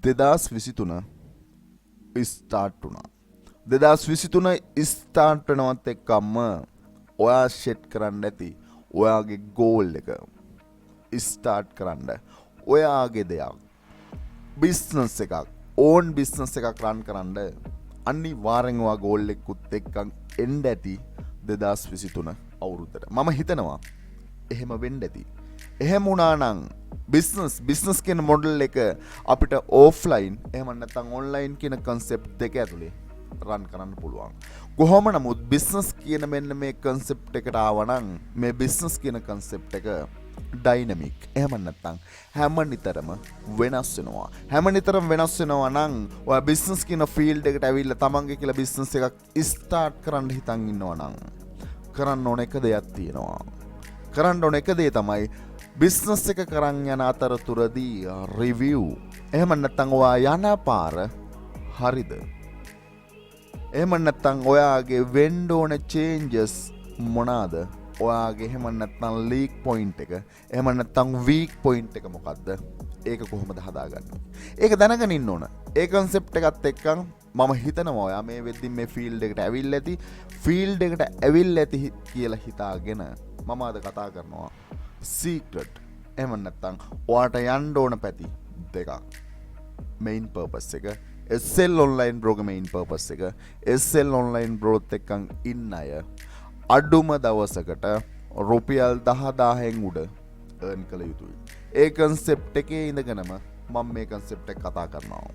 2023 start වුණා. 2023 start වෙනවත් එක්කම ඔයා සෙට් කරන්න ඇති ඔයාගේ ගෝල් එක ස්ටාර්ට් කරන්න ඔයාගේ දෙයක් බිස්නස් එකක් ඕන් බිස්නස් එකක් රන් කරන්න අනිවාර්යෙන් ඔයා ගෝල් එකකුත් එක්කන් එන්න ඇති 2023 අවුරුද්දට. මම හිතනවා එහෙම වෙන්න ඇති. එහෙම වුණා නම් බිස්නස් කියන මොඩල් එක අපිට ඕෆ්ලයින් එහෙම නැත්නම් ඔන්ලයින් කියන concept දෙක ඇතුලේ රන් කරන්න පුළුවන්. කොහොම නමුත් බිස්නස් කියන මෙන්න මේ concept එකට ආවනම් මේ බිස්නස් කියන concept එක ඩයිනමික්. එහෙම නැත්නම් හැමනිතරම වෙනස් වෙනවා. හැමනිතරම වෙනස් වෙනවා නම් ඔය බිස්නස් කියන ෆීල්ඩ් එකට ඇවිල්ලා තමන්ගේ කියලා බිස්නස් එකක් ස්ටාර්ට් කරන්න හිතන් ඉන්නවා නම් කරන්න ඕන එක දෙයක් තියෙනවා. කරන්න ඕන එක දේ තමයි බිස්නස් එක කරන් යන අතරතුරදී රිවිව්. එහෙම නැත්නම් ඔයා යන පාර හරිද? එහෙම නැත්නම් ඔයාගේ වෙන්න ඕන චේන්ජස් මොනවාද? ඔයාගේ එහෙම නැත්නම් ලීක් පොයින්ට් එක එහෙම නැත්නම් වීක් පොයින්ට් එක මොකද්ද? ඒක කොහොමද හදාගන්නේ? ඒක දැනගෙන ඉන්න ඕන. ඒ concept එකත් එක්කන් මම හිතනවා ඔයා මේ වෙද්දි මේ ෆීල්ඩ් එකට ඇවිල්ලා ඇති. ෆීල්ඩ් එකට ඇවිල්ලා ඇති කියලා හිතාගෙන මම අද කතා කරනවා සීක්‍රට්. එහෙම නැත්නම් ඔයාට යන්න ඕන පැති දෙකක්. main purpose එක SL online bro ගේ main purpose එක SL online bro-ත් එක්කන් ඉන්න අය අඩුම දවසකට රුපියල් 10000න් උඩ earn කළ යුතුයි. ඒ concept එකේ ඉඳගෙනම මම මේ concept එක කතා කරනවා.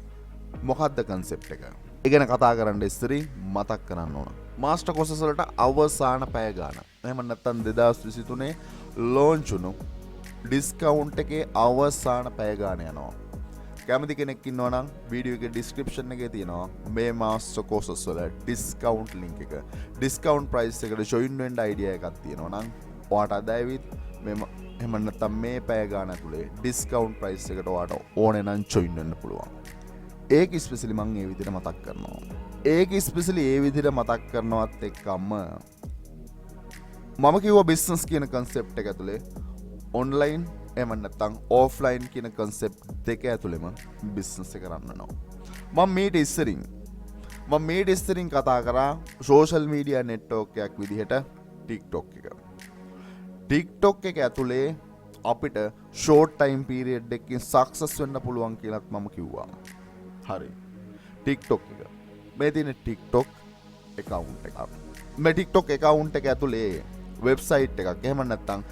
මොකද්ද concept එක? ඒ ගැන කතා කරන්න ඉස්සරි මතක් කරන්න ඕන. master courses වලට අවසාන පැය ගාන. එහෙම නැත්නම් 2023 launch වුණු discount එකේ අවසාන පැය ගාන යනවා. කැමති කෙනෙක් ඉන්නවා නම් වීඩියෝ එකේ description එකේ තියෙනවා මේ master courses වල discount link එක. discount price එකට join වෙන්න idea එකක් තියෙනවා නම් ඔයාට අද ඇවිත් මේ එහෙම නැත්නම් මේ පැය ගාන ඇතුලේ discount price එකට ඔයාට ඕනේ නම් join වෙන්න පුළුවන්. ඒක ස්පෙෂලි මම මේ විදිහට මතක් කරනවා. ඒක ස්පෙෂලි මේ විදිහට මතක් කරනවත් එක්කම මම කිව්වා business කියන concept එක ඇතුලේ online එහෙම නැත්නම් offline කියන concept දෙක ඇතුළෙම business එක රන් වෙනවා. මම මේට ඉස්සරින් කතා කරා social media network එකක් විදිහට TikTok එක. TikTok එක ඇතුලේ අපිට short time period එකකින් success වෙන්න පුළුවන් කියලාත් මම කිව්වා. හරි. TikTok එක. මේ තියෙන TikTok account එකක්. මේ TikTok account එක ඇතුලේ වෙබ්සයිට් එකක් එහෙම නැත්නම්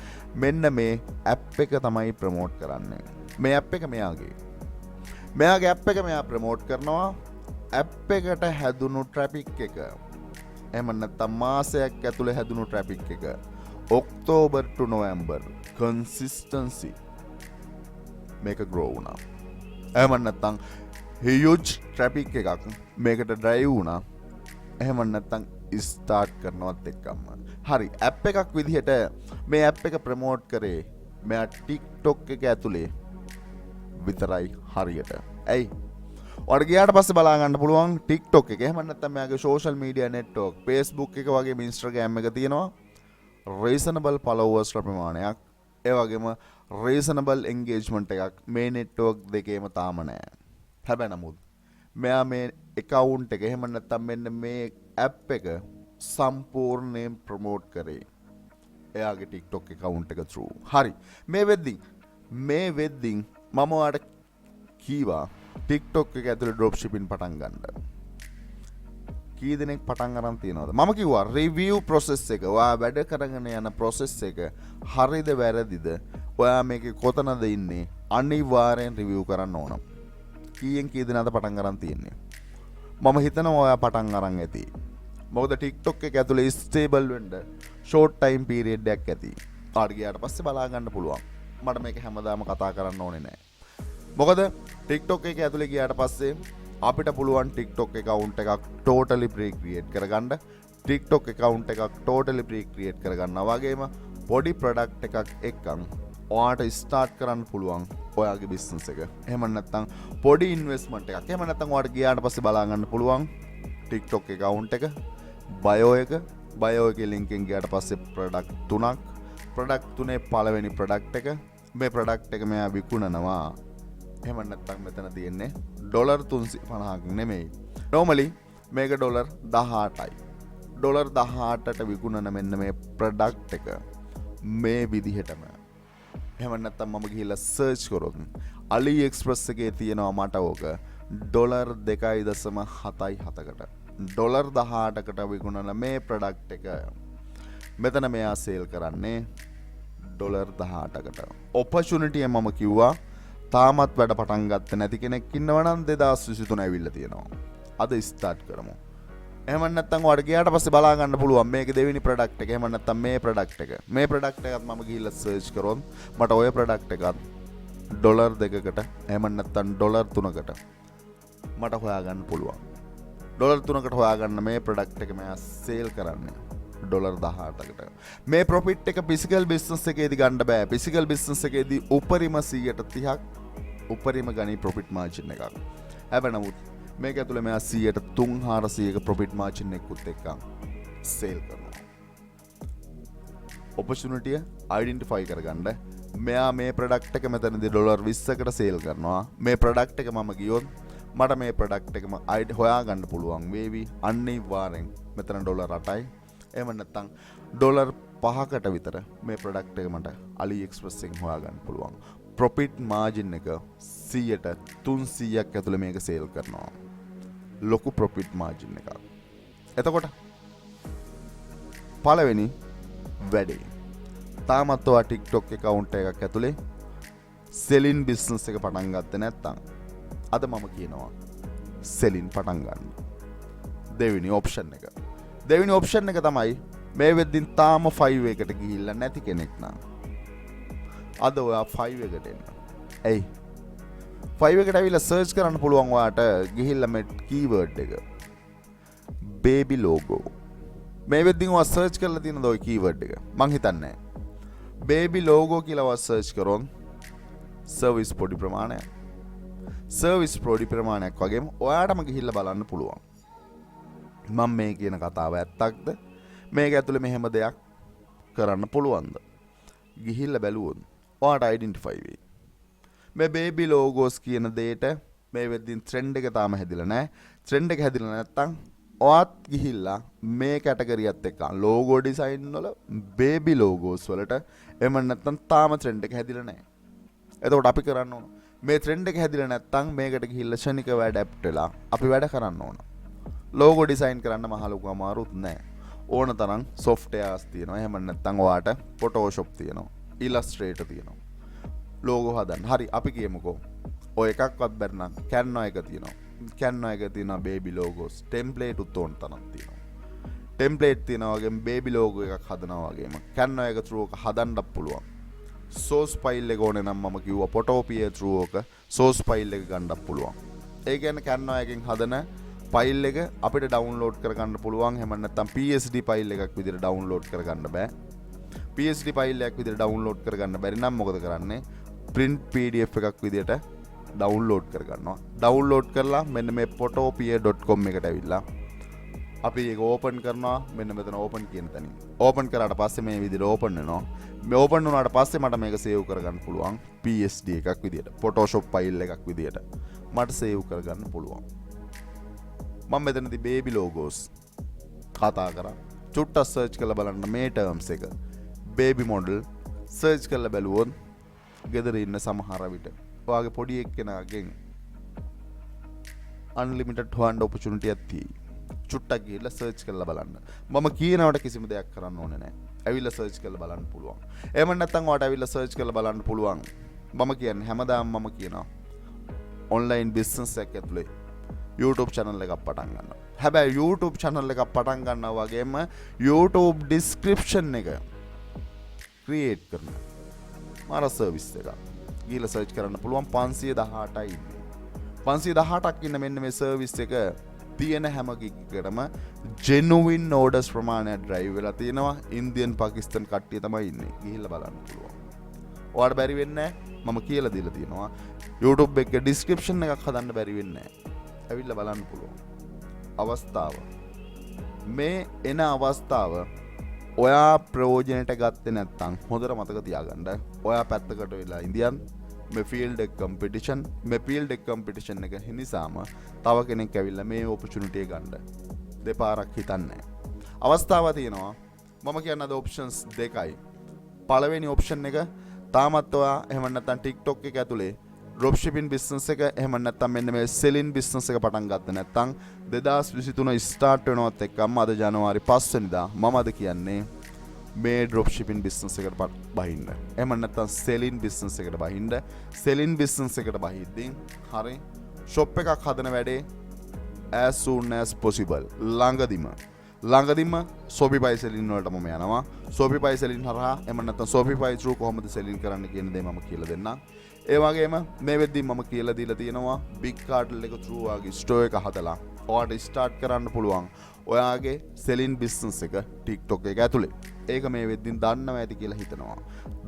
මෙන්න මේ ඇප් එක තමයි ප්‍රමෝට් කරන්නේ. මේ ඇප් එක මෙයාගේ ඇප් එක මෙයා ප්‍රමෝට් කරනවා. ඇප් එකට හැදුණු ට්‍රැෆික් එක එහෙම නැත්නම් මාසයක් ඇතුලේ හැදුණු ට්‍රැෆික් එක ඔක්තෝබර් to නොවැම්බර් consistency මේක grow වුණා. එහෙම නැත්නම් huge traffic එකක් මේකට drive වුණා. එහෙම නැත්නම් ස්ටාර්ට් කරනවත් එක්කම හරි ඇප් එකක් විදිහට මේ ඇප් එක ප්‍රමෝට් කරේ මෙයා TikTok එක ඇතුලේ විතරයි හරියට. ඇයි? ඔයාලට ගියාට පස්සේ බලා ගන්න පුළුවන් TikTok එක. එහෙම නැත්නම් මෙයාගේ social media network Facebook එක වගේම Instagram එක තියෙනවා. reasonable followers ප්‍රමාණයක්. ඒ වගේම reasonable engagement එකක් මේ network දෙකේම තාම නැහැ. හැබැයි නමුත් මෙයා මේ account එක එහෙම නැත්නම් මෙන්න මේ app එක සම්පූර්ණයෙන් ප්‍රමෝට් කරේ එයාගේ TikTok account එක through. හරි. මේ වෙද්දින් මම ඔයාලට කීවා TikTok එක ඇතුලේ drop shipping පටන් ගන්න. කී දෙනෙක් පටන් අරන් තියනවද? මම කිව්වා review process එක ඔයා වැඩ කරගෙන යන process එක හරිද වැරදිද? ඔයා මේකේ කොතනද ඉන්නේ? අනිවාර්යෙන් review කරන්න ඕන. කීයෙන් කී දෙනාද පටන් අරන් තියන්නේ? මම හිතනවා ඔයා පටන් අරන් ඇති. මොකද TikTok එක ඇතුලේ ස්ටේබල් වෙන්න ෂෝට් ටයිම් පීරියඩ් එකක් ඇති. ආට ගියාට පස්සේ බලා ගන්න පුළුවන්. මට මේක හැමදාම කතා කරන්න ඕනේ නැහැ. මොකද TikTok එක ඇතුලේ ගියාට පස්සේ අපිට පුළුවන් TikTok account එකක් totally pre-create කරගන්න. TikTok account එකක් totally pre-create කරගන්නවා වගේම පොඩි product එකක් එක්කන් ඔයාට ස්ටාර්ට් කරන්න පුළුවන් ඔයාගේ business එක. එහෙම නැත්නම් පොඩි investment එකක්. එහෙම නැත්නම් ඔයාට ගියාට පස්සේ බලා ගන්න පුළුවන් TikTok account එක bio එකේ link එකෙන් ගියාට පස්සේ product 3ක් පළවෙනි product එක මේ product එක මෙයා විකුණනවා එහෙම නැත්නම් මෙතන තියෙන්නේ ඩොලර් 350ක් නෙමෙයි. normally මේක ඩොලර් 18යි. ඩොලර් 18ට විකුණන මෙන්න මේ ප්‍රොඩක්ට් එක මේ විදිහටම. එහෙම නැත්නම් මම ගිහිල්ලා සර්ච් කරොත් AliExpress එකේ තියෙනවා මට ඕක ඩොලර් 2.77කට. ඩොලර් 18කට විකුණන මේ ප්‍රොඩක්ට් එක මෙතන මෙයා සේල් කරන්නේ ඩොලර් 18කට. ඔපචුනිටි එක මම කිව්වා තාමත් වැඩ පටන් ගත්තේ නැති කෙනෙක් ඉන්නවනම් 2023 ඇවිල්ලා තියෙනවා. අද ස්ටාර්ට් කරමු. එහෙම නැත්නම් ඔයාලට ගියාට පස්සේ බලා ගන්න පුළුවන් මේක දෙවෙනි ප්‍රොඩක්ට් එක. එහෙම නැත්නම් මේ ප්‍රොඩක්ට් එක. මේ ප්‍රොඩක්ට් එකත් මම ගිහිල්ලා සර්ච් කරොත් මට ওই ප්‍රොඩක්ට් එකත් ඩොලර් 2කට එහෙම නැත්නම් ඩොලර් 3කට මට හොයාගන්න පුළුවන්. ඩොලර් 3කට හොයාගන්න මේ ප්‍රොඩක්ට් එක මම සේල් කරන්නේ ඩොලර් 18කට. මේ ප්‍රොෆිට් එක ෆිසිකල් බිස්නස් එකේදී ගන්න බෑ. ෆිසිකල් බිස්නස් එකේදී උපරිම 130ක් උපරිම ගණී ප්‍රොෆිට් මාර්ජින් එකක්. හැබැයි නමුත් මේක ඇතුලේ මෙයා 300ක ප්‍රොෆිට් මාර්ජින් එකකුත් එක්ක සේල් කරනවා. ඔපචුනිටි අයිඩෙන්ටිෆයි කරගන්න. මෙයා මේ ප්‍රොඩක්ට් එක මෙතනදී ඩොලර් 20කට සේල් කරනවා. මේ ප්‍රොඩක්ට් එක මම ගියොත් මට මේ ප්‍රොඩක්ට් එකම හොයාගන්න පුළුවන් වේවි. අනිවාර්යෙන් මෙතන ඩොලර් 8යි. එහෙම නැත්නම් ඩොලර් 5කට විතර මේ ප්‍රොඩක්ට් එක මට AliExpress එකෙන් හොයාගන්න පුළුවන්. ප්‍රොෆිට් මාර්ජින් එක 100ට 300ක් ඇතුළේ මේක සේල් කරනවා. ලොකු ප්‍රොෆිට් මාර්ජින් එකක්. එතකොට පළවෙනි වැඩේ තාමත් ඔයා TikTok account එකක් ඇතුලේ selling business එක පටන් ගත්තේ නැත්නම් අද මම කියනවා selling පටන් ගන්න. දෙවෙනි option එක. දෙවෙනි option එක තමයි මේ වෙද්දින් තාම 5 එකට ගිහිල්ලා නැති කෙනෙක් නම් අද ඔයා 5 එකට එන්න. එයි 5 එකට ඇවිල්ලා සර්ච් කරන්න පුළුවන් ඔයාට ගිහිල්ලා මේ keyword එක baby logo. මේ වෙද්දින් ඔයා සර්ච් කරලා තියෙනද ওই keyword එක? මං හිතන්නේ baby logo කියලා ඔයා සර්ච් කරොත් service පොඩි ප්‍රමාණයක් service පොඩි ප්‍රමාණයක් වගේම ඔයාටම ගිහිල්ලා බලන්න පුළුවන්. මම මේ කියන කතාව ඇත්තක්ද? මේක ඇතුලේ මෙහෙම දෙයක් කරන්න පුළුවන්ද? ගිහිල්ලා බැලුවොත් ඔයාට අයිඩෙන්ටිෆයි වෙයි. මේ baby logos කියන දෙයට මේ වෙද්දින් ට්‍රෙන්ඩ් එක තාම හැදිලා නැහැ. ට්‍රෙන්ඩ් එක හැදිලා නැත්තම් ඔයාත් ගිහිල්ලා මේ කැටගරියත් එක්ක logo design වල baby logos වලට එම නැත්තම් තාම ට්‍රෙන්ඩ් එක හැදිලා නැහැ. එතකොට අපි කරන්න ඕන මේ ට්‍රෙන්ඩ් එක හැදිලා නැත්තම් මේකට ගිහිල්ලා ශනිකව ඇඩැප්ට් වෙලා අපි වැඩ කරන්න ඕන. logo design කරන්න මහ ලොකු අමාරුත් නැහැ. ඕන තරම් softwares තියෙනවා. එහෙම නැත්තම් ඔයාට Photoshop තියෙනවා. Illustrator තියෙනවා. logo හදන්න. හරි අපි කියමුකෝ. ඔය එකක්වත් බැරි නම් Canva එක තියෙනවා. Canva එක තියෙනවා baby logos. template උත් ඕන තරම් තියෙනවා. template තියෙනවා වගේම baby logo එකක් හදනවා වගේම Canva එක through එක හදන්නත් පුළුවන්. source file එක ඕනේ නම් මම කිව්වා Photopea through එක source file එක ගන්නත් පුළුවන්. ඒ කියන්නේ Canva එකෙන් හදන ෆයිල් එක අපිට ඩවුන්ලෝඩ් කරගන්න පුළුවන්. එහෙම නැත්නම් PSD ෆයිල් එකක් විදිහට ඩවුන්ලෝඩ් කරගන්න බෑ. PSD ෆයිල් එකක් විදිහට ඩවුන්ලෝඩ් කරගන්න බැරි නම් මොකද කරන්නේ? print PDF එකක් විදිහට ඩවුන්ලෝඩ් කරගන්නවා. ඩවුන්ලෝඩ් කරලා මෙන්න මේ photopea.com එකට ඇවිල්ලා අපි ඒක ඕපන් කරනවා. මෙන්න මෙතන ඕපන් කියන තැනින්. ඕපන් කරාට පස්සේ මේ විදිහට ඕපන් වෙනවා. මේ ඕපන් වුණාට පස්සේ මට මේක සේව් කරගන්න පුළුවන් PSD එකක් විදිහට. Photoshop ෆයිල් එකක් විදිහට මට සේව් කරගන්න පුළුවන්. මම මෙතනදී baby logos කතා කරා. චුට්ටක් සර්ච් කරලා බලන්න මේ terms එක. baby model සර්ච් කරලා බැලුවොත් ගෙදර ඉන්න සමහර විට ඔයාගේ පොඩි එක්කෙනාගෙන් unlimited හොයන්න opportunity එකක් තියෙයි. චුට්ටක් ගිහලා සර්ච් කරලා බලන්න. මම කියනවට කිසිම දෙයක් කරන්න ඕනේ නැහැ. ඇවිල්ලා සර්ච් කරලා බලන්න පුළුවන්. එහෙම නැත්නම් ඔයාට ඇවිල්ලා සර්ච් කරලා බලන්න පුළුවන්. මම කියන්නේ හැමදාම මම කියනවා online business එකක් ඇතුලේ YouTube channel එකක් පටන් ගන්නවා. හැබැයි YouTube channel එකක් පටන් ගන්නවා වගේම YouTube description එක create කරනවා. මාර service එකක්. ගිහලා search කරන්න පුළුවන් 518යි ඉන්නේ. 518ක් ඉන්න මෙන්න මේ service එක තියෙන හැම එකකටම genuine orders ප්‍රමාණයක් drive වෙලා තියෙනවා. Indian Pakistan කට්ටිය තමයි ඉන්නේ. ගිහිල්ලා බලන්න පුළුවන්. ඔයාලට බැරි වෙන්නේ නැහැ. මම කියලා දීලා තියෙනවා. YouTube එකේ description එකක් හදන්න බැරි වෙන්නේ නැහැ. ඇවිල්ලා බලන්න පුළුවන්. අවස්ථාව. මේ එන අවස්ථාව ඔයා ප්‍රයෝජනයට ගත්තේ නැත්නම් හොඳට මතක තියාගන්න. ඔයා පැත්තකට වෙලා ඉඳියන් මේ ෆීල්ඩ් එක කම්පිටිෂන් මේ ෆීල්ඩ් එක කම්පිටිෂන් එක හිනිසාම තව කෙනෙක් ඇවිල්ලා මේ ඔපචුනිටි එක ගන්න දෙපාරක් හිතන්නේ අවස්ථාවක් තියෙනවා මම කියන්න අද ඔප්ෂන්ස් දෙකයි පළවෙනි ඔප්ෂන් එක තාමත් ඔයා එහෙම නැත්නම් TikTok එක ඇතුලේ drop shipping business එක එහෙම නැත්නම් මෙන්න මේ selling business එක පටන් ගත්ත නැත්නම් 2023 start වෙනවත් එක්කම අද ජනවාරි 5 වෙනිදා මම අද කියන්නේ මේ drop shipping business එකට බහින්න. එහෙම නැත්නම් selling business එකට බහින්න. selling business එකට බහිද්දී හරි shop එකක් හදන වැඩේ as soon as possible ළඟදිම Shopify selling වලට මම යනවා. Shopify selling හරහා එහෙම නැත්නම් Shopify through කොහොමද selling කරන්න කියන දේ මම කියලා දෙන්නම්. ඒ වගේම මේ වෙද්දී මම කියලා දීලා තියෙනවා big cartel එක through වාගේ store එක හදලා ඔයාලට start කරන්න පුළුවන් ඔයාගේ selling business එක TikTok එක ඇතුලේ. ඒක මේ වෙද්දින් දන්නවා ඇති කියලා හිතනවා.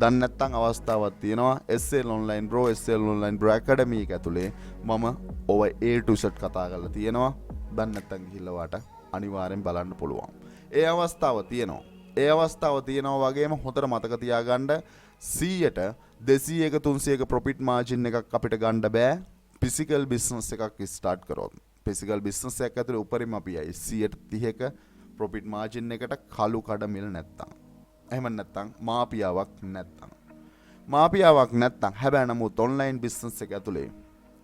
දන්නේ නැත්නම් අවස්ථාවක් තියෙනවා SL online bro SL online bro academy එක ඇතුලේ මම ඔය A to Z කතා කරලා තියෙනවා. දන්නේ නැත්නම් ගිහිල්ලා වාට අනිවාර්යෙන් බලන්න පුළුවන්. ඒ අවස්ථාව තියෙනවා වගේම හොඳට මතක තියාගන්න 100ට 200ක 300ක profit margin එකක් අපිට ගන්න බෑ physical business එකක් start කරොත්. physical business එකක් ඇතුලේ උපරිම අපි 130ක profit margin එකට කළු කඩ මිල නැත්තම්. එහෙම නැත්තම් මාපියාවක් නැත්තම් හැබැයි නමුත් online business එක ඇතුලේ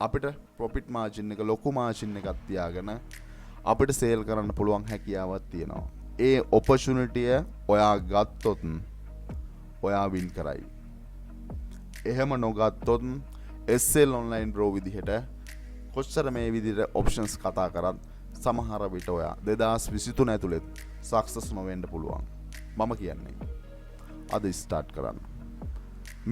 අපිට profit margin එක ලොකු margin එකක් තියාගෙන අපිට sale කරන්න පුළුවන් හැකියාවක් තියෙනවා. ඒ opportunity ඔයා ගත්තොත් ඔයා win කරයි. එහෙම නොගත්තොත් SL online bro විදිහට කොච්චර මේ විදිහට options කතා කරත් සමහර විට ඔයා 2023 ඇතුළේ සක්සස් නොවෙන්න පුළුවන්. මම කියන්නේ අද ස්ටාර්ට් කරන්න.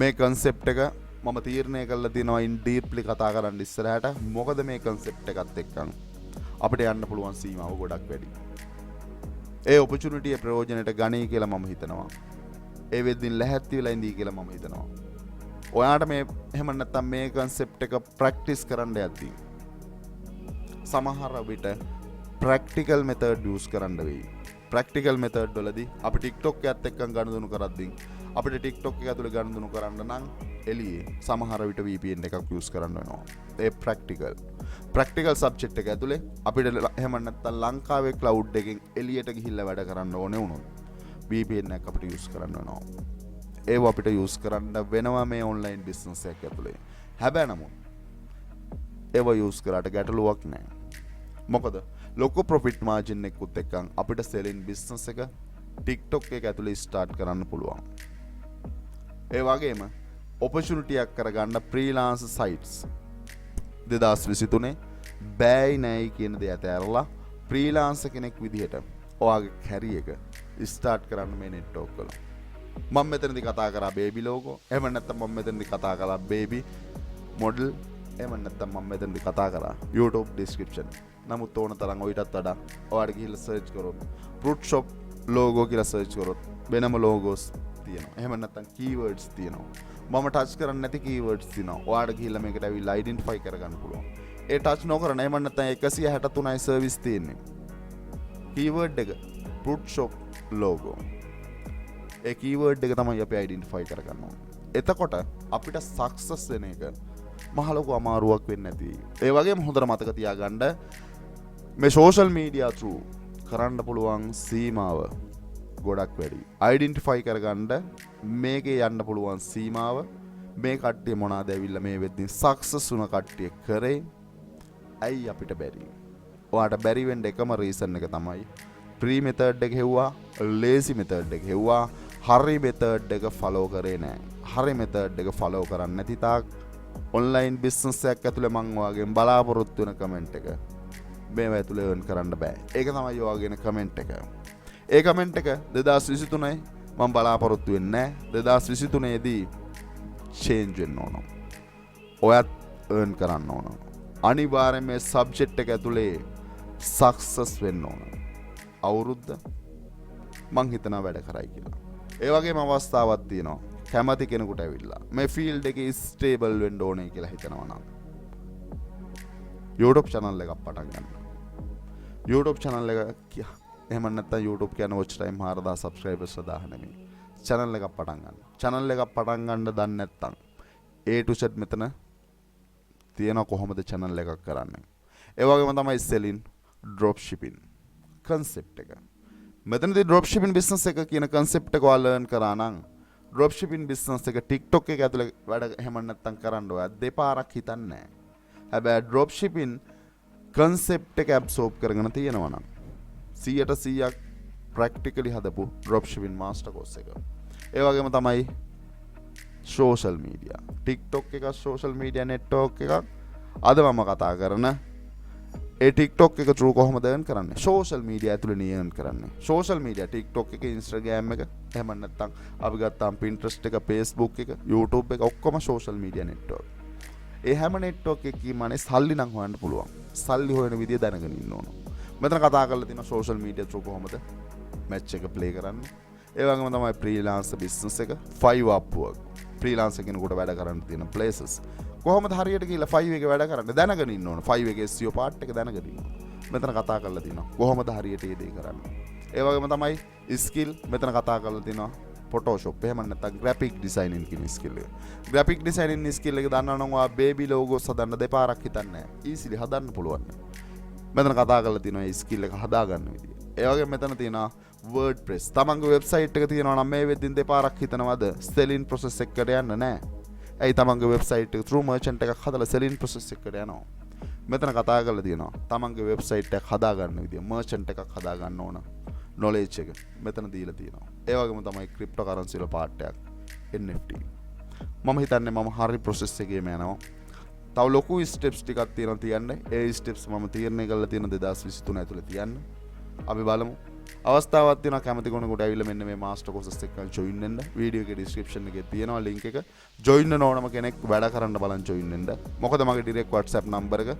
මේ concept එක මම තීරණය කළා තියෙනවා in deeply කතා කරන්න ඉස්සරහට. මොකද මේ concept එකත් එක්කන් අපිට යන්න පුළුවන් සීමාව ගොඩක් වැඩි. ඒ opportunity එක ප්‍රයෝජනයට ගනී කියලා මම හිතනවා. ඒ වෙද්දින් ලැහැත්ති වෙලා ඉඳී කියලා මම හිතනවා. ඔයාට මේ එහෙම නැත්නම් මේ concept එක practice කරන්න යද්දී සමහර විට practical method use කරන්න වෙයි. practical method වලදී අපි TikTok එකත් එක්ක ගනුදෙනු කරද්දී අපිට TikTok එක ඇතුලේ ගනුදෙනු කරන්න නම් එළියේ සමහර විට VPN එකක් use කරන්න වෙනවා. ඒ practical subject එක ඇතුලේ අපිට එහෙම නැත්නම් ලංකාවේ cloud එකෙන් එළියට ගිහිල්ලා වැඩ කරන්න ඕනේ වුණොත් VPN එකක් අපිට use කරන්න වෙනවා. ඒව අපිට use කරන්න වෙනවා මේ online business එකක් ඇතුලේ. හැබැයි නමුත් ඒව use කරාට ගැටලුවක් නැහැ. මොකද ලොකු profit margin එකකුත් එක්කන් අපිට selling business එක TikTok එක ඇතුලේ start කරන්න පුළුවන්. ඒ වගේම opportunity එකක් කරගන්න freelance sites 2023 බෑයි නෑයි කියන දේ අතහැරලා freelance කෙනෙක් විදිහට ඔයාගේ career එක start කරන්න මේ network වල. මම මෙතනදී කතා කරා baby logo. එහෙම නැත්නම් මම මෙතනදී කතා කරා baby model. එහෙම නැත්නම් මම මෙතනදී කතා කරා YouTube description. නමුත් ඕන තරම් ඔයිටත් වඩා ඔයාලට ගිහිල්ලා search කරොත් fruit shop logo කියලා search කරොත් වෙනම logos තියෙනවා. එහෙම නැත්නම් keywords තියෙනවා. මම touch කරන්නේ නැති keywords තියෙනවා. ඔයාලට ගිහිල්ලා මේකට ඇවිල්ලා identify කරගන්න පුළුවන්. ඒ touch නොකරන එහෙම නැත්නම් 163යි service තියෙන්නේ. keyword එක fruit shop logo. ඒ keyword එක තමයි අපි identify කරගන්න ඕනේ. එතකොට අපිට success වෙන එක මහ ලොකු අමාරුවක් වෙන්නේ නැති. ඒ වගේම හොඳට මතක තියාගන්න මේ social media through කරන්න පුළුවන් සීමාව ගොඩක් වැඩි. identify කරගන්න මේකේ යන්න පුළුවන් සීමාව මේ කට්ටිය මොනවාද ඇවිල්ලා මේ වෙද්දී success වුණ කට්ටිය කරේ ඇයි අපිට බැරි? ඔයාට බැරි වෙන්න එකම reason එක තමයි free method එක හෙව්වා, lazy method එක හෙව්වා, හරි method එක follow කරේ නැහැ. හරි method එක follow කරන්නේ නැති තාක් online business එකක් ඇතුලේ මං ඔයාගෙන් බලාපොරොත්තු වෙන comment එක මේව ඇතුලේ earn කරන්න බෑ. ඒක තමයි ඔයාගෙන comment එක. ඒ comment එක 2023 මම බලාපොරොත්තු වෙන්නේ නැහැ. 2023 දී change වෙන්න ඕන. ඔයත් earn කරන්න ඕන. අනිවාර්යයෙන් මේ subject එක ඇතුලේ success වෙන්න ඕන. අවුරුද්ද මං හිතනවා වැඩ කරයි කියලා. ඒ වගේම අවස්ථාවක් තියෙනවා. කැමති කෙනෙකුට ඇවිල්ලා මේ ෆීල්ඩ් එකේ ස්ටේබල් වෙන්න ඕනේ කියලා හිතනවා නම් YouTube channel එකක් පටන් ගන්න. YouTube channel එක එහෙම නැත්නම් YouTube කියන watch time 4000 subscribers 1000 නෙමෙයි. channel එකක් පටන් ගන්න. channel එකක් පටන් ගන්න දන්නේ නැත්නම් A to Z මෙතන තියෙනවා කොහොමද channel එකක් කරන්නේ. ඒ වගේම තමයි selling drop shipping concept එක. මෙතනදී drop shipping business එක කියන concept එක ඔයාලා learn කරා නම් drop shipping business එක TikTok එක ඇතුලේ වැඩ එහෙම නැත්තම් කරන්න ඔයා දෙපාරක් හිතන්නේ නැහැ. හැබැයි drop shipping concept එක absorb කරගෙන තියෙනවා නම් 100% practically හදපු drop shipping master course එක. ඒ වගේම තමයි social media. TikTok එක social media network එකක්. අද මම කතා කරන ඒ TikTok එක through කොහොමද earn කරන්නේ? social media ඇතුළේ earn කරන්නේ. social media TikTok එක, Instagram එක, එහෙම නැත්නම් අපි ගත්තාම Pinterest එක, Facebook එක, YouTube එක ඔක්කොම social media network. ඒ හැම network එකකීම අනේ සල්ලි නම් හොයන්න පුළුවන්. සල්ලි හොයන විදිය දැනගෙන ඉන්න ඕන. මෙතන කතා කරලා තියෙනවා social media through කොහොමද match එක play කරන්නේ. ඒ වගේම තමයි freelancer business එක, 5 Upwork. freelancer කෙනෙකුට වැඩ කරන්න තියෙන places. කොහොමද හරියට කියලා 5 එකේ වැඩ කරන්න දැනගෙන ඉන්න ඕන. 5 එකේ SEO part එක දැනගෙන ඉන්න. මෙතන කතා කරලා තියෙනවා කොහොමද හරියට මේ දේ කරන්නේ. ඒ වගේම තමයි skill මෙතන කතා කරලා තියෙනවා Photoshop එහෙම නැත්නම් graphic designing කියන skill එක. graphic designing skill එක දන්නවා නම් ඔයා baby logos හදන්න දෙපාරක් හිතන්නේ නැහැ. easily හදන්න පුළුවන්. මෙතන කතා කරලා තියෙනවා මේ skill එක හදාගන්න විදිය. ඒ වගේම මෙතන තියෙනවා WordPress. තමන්ගේ වෙබ්සයිට් එක තියෙනවා නම් මේ වෙද්දින් දෙපාරක් හිතනවද selling process එකට යන්න නැහැ. ඇයි තමන්ගේ වෙබ්සයිට් එක through merchant එකක් හදලා selling process එකට යනවා. මෙතන කතා කරලා තියෙනවා තමන්ගේ වෙබ්සයිට් එක හදාගන්න විදිය, merchant එකක් හදාගන්න ඕන knowledge එක මෙතන දීලා තියෙනවා. ඒ වගේම තමයි cryptocurrency වල part එකක් NFT. මම හිතන්නේ මම හරි process එකේම යනවා. තව ලොකු steps ටිකක් තියෙනවා තියන්න. ඒ steps මම තීරණය කරලා තියෙන 2023 ඇතුලේ තියන්න. අපි බලමු. අවස්ථාවක් තියෙනවා කැමති කෙනෙකුට ඇවිල්ලා මෙන්න මේ මාස්ටර් කෝසස් එකක් ජොයින් වෙන්න. වීඩියෝ එකේ description එකේ තියෙනවා link එක. ජොයින් වෙන්න ඕනම කෙනෙක් වැඩ කරන්න බලන් ජොයින් වෙන්න. මොකද මගේ direct WhatsApp number එක,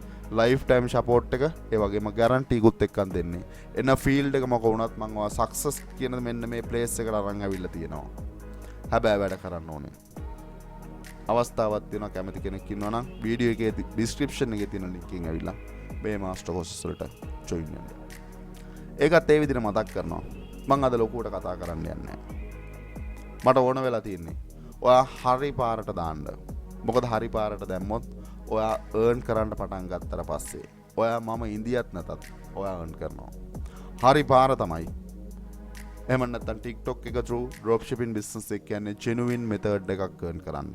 lifetime support එක, ඒ වගේම guarantee කුත් එක්කන් දෙන්නේ. එන field එක මොක වුණත් මම ඔයා success කියන මෙන්න මේ place එකට අරන් ඇවිල්ලා තියෙනවා. හැබැයි වැඩ කරන්න ඕනේ. අවස්ථාවක් තියෙනවා කැමති කෙනෙක් ඉන්නවා නම් වීඩියෝ එකේ description එකේ තියෙන link එකෙන් ඇවිල්ලා මේ master courses වලට join වෙන්න. ඒකත් ඒ විදිහට මතක් කරනවා. මම අද ලොකුවට කතා කරන්න යන්නේ මට ඕන වෙලා තියෙන්නේ ඔයා හරි පාරට දාන්න. මොකද හරි පාරට දැම්මොත් ඔයා earn කරන්න පටන් ගත්තට පස්සේ ඔයා මම ඉන්දියත් නැතත් ඔයා earn කරනවා. හරි පාර තමයි. එහෙම නැත්නම් TikTok එක through dropshipping business එක කියන්නේ genuine method එකක් earn කරන්න.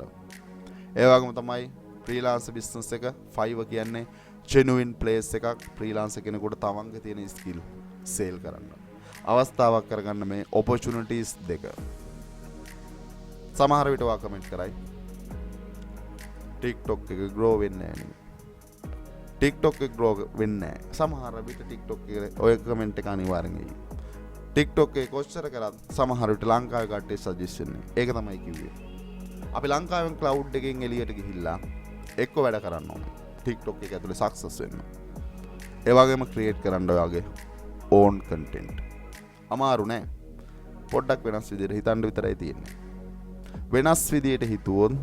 ඒ වගේම තමයි freelancer business එක Fiverr කියන්නේ genuine place එකක් freelancer කෙනෙකුට තමන්ගේ තියෙන skill sell කරන්න. අවස්ථාවක් කරගන්න මේ opportunities දෙක. සමහර විට ඔයා කමෙන්ට් කරයි TikTok එක grow වෙන්නේ නැහැ නේ. TikTok එක grow වෙන්නේ නැහැ. සමහර විට TikTok එකේ ඔය කමෙන්ට් එක අනිවාර්යෙන් එයි. TikTok එකේ කොච්චර කරත් සමහර විට ලංකාවේ කට්ටිය සජෙස්ට් වෙන්නේ. ඒක තමයි කිව්වේ. අපි ලංකාවෙන් cloud එකෙන් එළියට ගිහිල්ලා එක්ක වැඩ කරන්න ඕනේ. TikTok එක ඇතුලේ success වෙන්න. ඒ වගේම create කරන්න ඔයාගේ own content. අමාරු නෑ. පොඩ්ඩක් වෙනස් විදිහට හිතන්න විතරයි තියෙන්නේ. වෙනස් විදිහට හිතුවොත්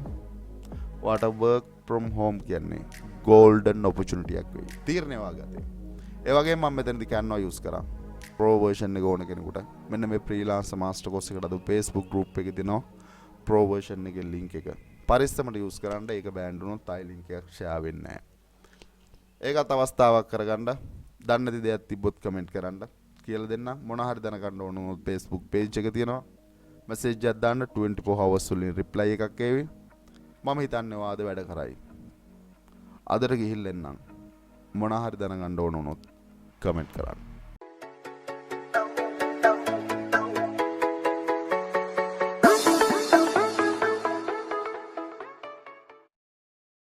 ඔයාට work from home කියන්නේ golden opportunity එකක් වෙයි. තීරණය වාගත්තේ. ඒ වගේම මම මෙතනදී Canva use කරා. pro version එක ඕන කෙනෙකුට. මෙන්න මේ freelancer master course එකට අද Facebook group එකේ දෙනවා pro version එකේ link එක. පරිස්සමට use කරන්න. ඒක බෑන්ඩ් වුණොත් ආයි link එකක් share වෙන්නේ නැහැ. ඒකත් අවස්ථාවක් කරගන්න. දන්නේ නැති දෙයක් තිබ්බොත් කමෙන්ට් කරන්න. කියලා දෙන්න. මොන හරි දැනගන්න ඕන වුණොත් Facebook page එක තියෙනවා. message එකක් දාන්න 24 hours වලින් reply එකක් එවි. මම හිතන්නේ වාද වැඩ කරයි. අදට ගිහිල්ලා එන්නම්. මොන හරි දැනගන්න ඕන වුණොත් කමෙන්ට් කරන්න.